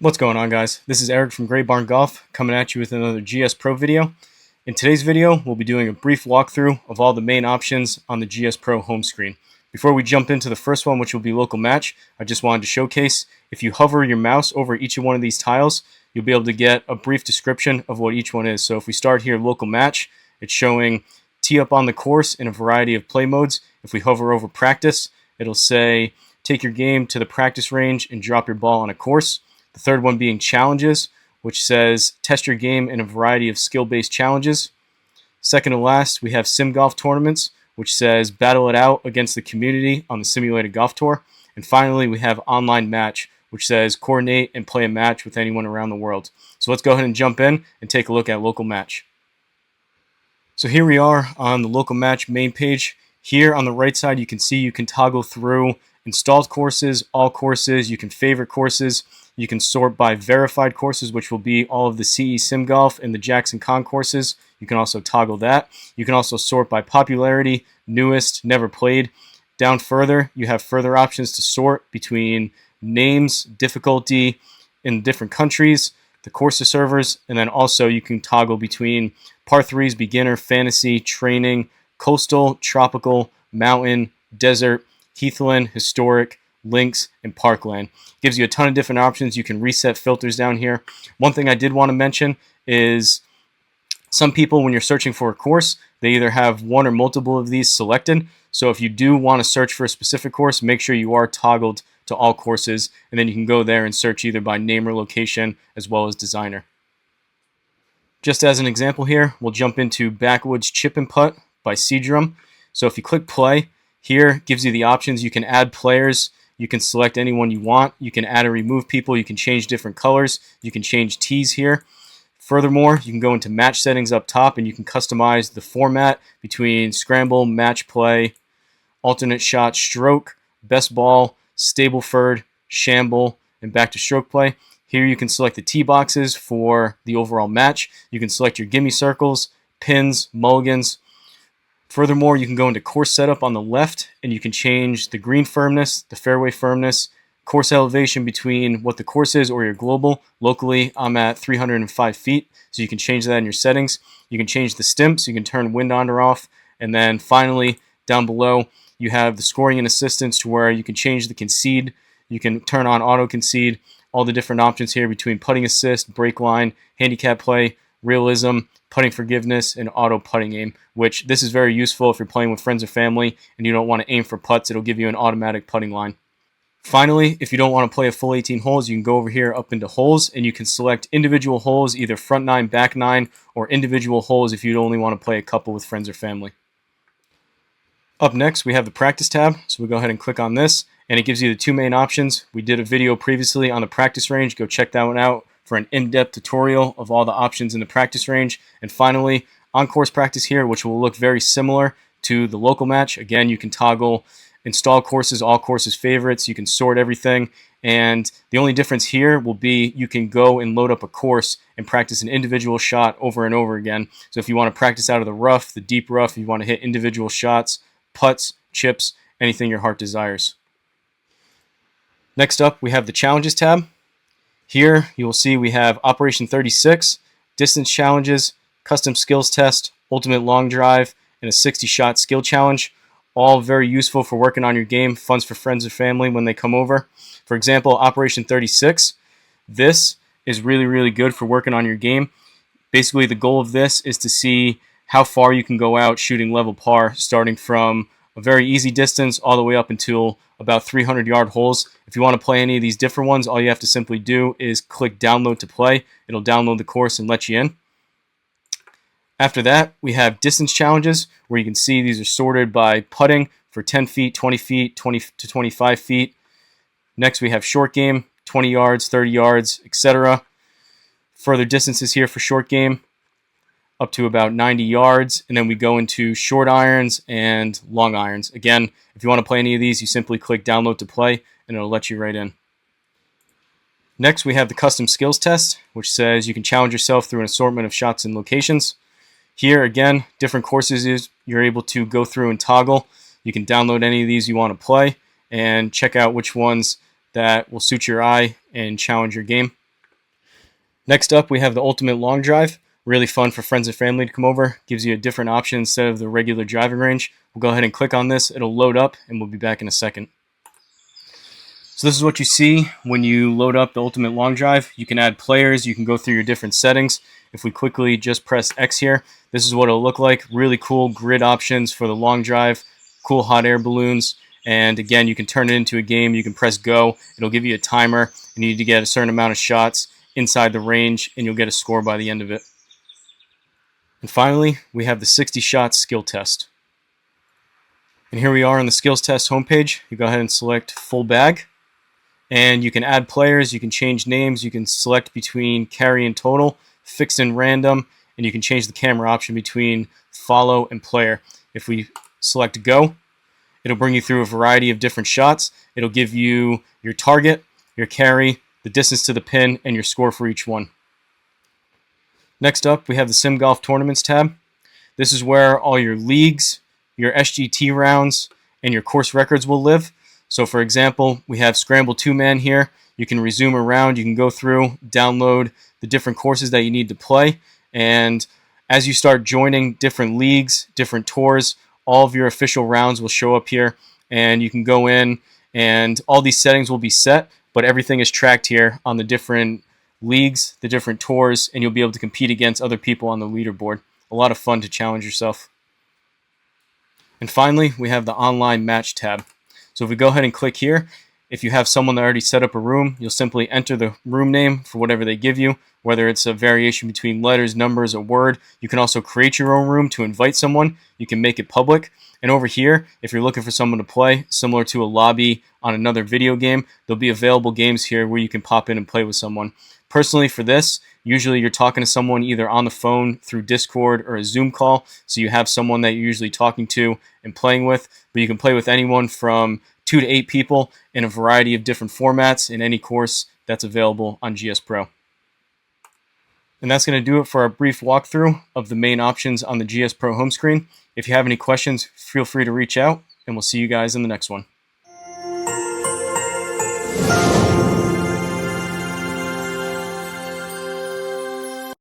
What's going on, guys? This is Eric from Great Barn Golf coming at you with another GSPro video. In today's video, we'll be doing a brief walkthrough of all the main options on the GSPro home screen. Before we jump into the first one, which will be local match, I just wanted to showcase if you hover your mouse over each of one of these tiles, you'll be able to get a brief description of what each one is. So if we start here, local match, it's showing tee up on the course in a variety of play modes. If we hover over practice, it'll say take your game to the practice range and drop your ball on a course. The third one being challenges, which says test your game in a variety of skill-based challenges. Second to last, we have sim golf tournaments, which says battle it out against the community on the simulated golf tour. And finally, we have online match, which says coordinate and play a match with anyone around the world. So let's go ahead and jump in and take a look at local match. So here we are on the local match main page. Here on the right side, you can see you can toggle through installed courses, all courses, you can favorite courses. You can sort by verified courses, which will be all of the CE Sim Golf and the Jackson Con courses. You can also toggle that. You can also sort by popularity, newest, never played. Down further, you have further options to sort between names, difficulty in different countries, the courses servers, and then also you can toggle between par 3s, beginner, fantasy, training, coastal, tropical, mountain, desert, heathland, historic, links, and parkland. Gives you a ton of different options. You can reset filters down here. One thing I did want to mention is some people, when you're searching for a course, they either have one or multiple of these selected. So if you do want to search for a specific course, make sure you are toggled to all courses, and then you can go there and search either by name or location as well as designer. Just as an example here, we'll jump into Backwoods Chip and Putt by Seadrum. So if you click play, here it gives you the options. You can add players. You can select anyone you want. You can add or remove people. You can change different colors. You can change tees here. Furthermore, you can go into match settings up top and you can customize the format between scramble, match play, alternate shot, stroke, best ball, Stableford, shamble, and back to stroke play. Here you can select the tee boxes for the overall match. You can select your gimme circles, pins, mulligans. Furthermore, you can go into course setup on the left and you can change the green firmness, the fairway firmness, course elevation between what the course is or your global. Locally, I'm at 305 feet, so you can change that in your settings. You can change the stimps, you can turn wind on or off, and then finally, down below, you have the scoring and assistance to where you can change the concede, you can turn on auto concede, all the different options here between putting assist, break line, handicap play, realism, putting forgiveness, and auto putting aim, which this is very useful if you're playing with friends or family and you don't want to aim for putts. It'll give you an automatic putting line. Finally, if you don't want to play a full 18 holes, you can go over here up into holes and you can select individual holes, either front 9, back 9, or individual holes if you only want to play a couple with friends or family. Up next, we have the practice tab, so we'll go ahead and click on this, and it gives you the two main options. We did a video previously on the practice range. Go check that one out for an in-depth tutorial of all the options in the practice range. And finally, on-course practice here, which will look very similar to the local match. Again, you can toggle install courses, all courses favorites. You can sort everything. And the only difference here will be you can go and load up a course and practice an individual shot over and over again. So if you want to practice out of the rough, the deep rough, if you want to hit individual shots, putts, chips, anything your heart desires. Next up, we have the challenges tab. Here you will see we have Operation 36, distance challenges, custom skills test, ultimate long drive, and a 60-shot skill challenge. All very useful for working on your game, funds for friends and family when they come over. For example, Operation 36, this is really, really good for working on your game. Basically, the goal of this is to see how far you can go out shooting level par, starting from a very easy distance all the way up until about 300-yard holes. If you want to play any of these different ones, all you have to simply do is click download to play. It'll download the course and let you in. After that, we have distance challenges, where you can see these are sorted by putting for 10 feet, 20 feet, 20 to 25 feet. Next, we have short game, 20 yards, 30 yards, etc. Further distances here for short game, up to about 90 yards, and then we go into short irons and long irons. Again, if you want to play any of these, you simply click download to play, and it'll let you right in. Next, we have the custom skills test, which says you can challenge yourself through an assortment of shots and locations. Here, again, different courses you're able to go through and toggle. You can download any of these you want to play and check out which ones that will suit your eye and challenge your game. Next up, we have the Ultimate Long Drive. Really fun for friends and family to come over. Gives you a different option instead of the regular driving range. We'll go ahead and click on this. It'll load up, and we'll be back in a second. So this is what you see when you load up the Ultimate Long Drive. You can add players. You can go through your different settings. If we quickly just press X here, this is what it'll look like. Really cool grid options for the long drive, cool hot air balloons, and again, you can turn it into a game. You can press go. It'll give you a timer. You need to get a certain amount of shots inside the range, and you'll get a score by the end of it. And finally, we have the 60 shot skill test. And here we are on the skills test homepage. You go ahead and select full bag. And you can add players, you can change names, you can select between carry and total, fixed and random, and you can change the camera option between follow and player. If we select go, it'll bring you through a variety of different shots. It'll give you your target, your carry, the distance to the pin, and your score for each one. Next up, we have the Sim Golf Tournaments tab. This is where all your leagues, your SGT rounds, and your course records will live. So for example, we have Scramble 2-Man here. You can resume a round, you can go through, download the different courses that you need to play, and as you start joining different leagues, different tours, all of your official rounds will show up here, and you can go in and all these settings will be set, but everything is tracked here on the different leagues, the different tours, and you'll be able to compete against other people on the leaderboard. A lot of fun to challenge yourself. And finally, we have the Online Match tab. So if we go ahead and click here, if you have someone that already set up a room, you'll simply enter the room name for whatever they give you, whether it's a variation between letters, numbers, or word. You can also create your own room to invite someone. You can make it public. And over here, if you're looking for someone to play, similar to a lobby on another video game, there'll be available games here where you can pop in and play with someone. Personally, for this, usually you're talking to someone either on the phone through Discord or a Zoom call, so you have someone that you're usually talking to and playing with, but you can play with anyone from 2 to 8 people in a variety of different formats in any course that's available on GSPro. And that's going to do it for our brief walkthrough of the main options on the GSPro home screen. If you have any questions, feel free to reach out, and we'll see you guys in the next one.